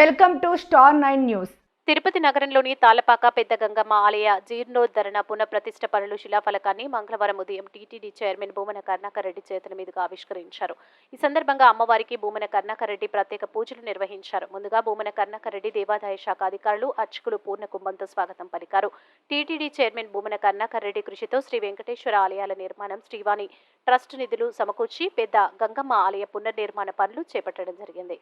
Welcome to star 9 news. Tirupati నగరంలోని తాళ్లపాక పెద్ద గంగమ్మ ఆలయ జీర్ణోద్ధరణ పునఃప్రతిష్ఠ పనులు శిలాఫలకాన్ని మంగళవారం ఉదయం టీటీడీ చైర్మన్ భూమన కరుణాకర్ రెడ్డి చేతుల మీదుగా ఆవిష్కరించారు. ఈ సందర్భంగా అమ్మవారికి భూమన కరుణాకర్ రెడ్డి ప్రత్యేక పూజలు నిర్వహించారు. ముందుగా భూమన కరుణాకర్ రెడ్డి దేవాదాయ శాఖ అధికారులు అర్చకులు పూర్ణ కుంభంతో స్వాగతం పలికారు. టీటీడీ చైర్మన్ భూమన కరుణాకర్ రెడ్డి కృషితో శ్రీ వెంకటేశ్వర ఆలయాల నిర్మాణం శ్రీవాణి ట్రస్ట్ నిధులు సమకూర్చి పెద్ద గంగమ్మ ఆలయ పునర్నిర్మాణ పనులు చేపట్టడం జరిగింది.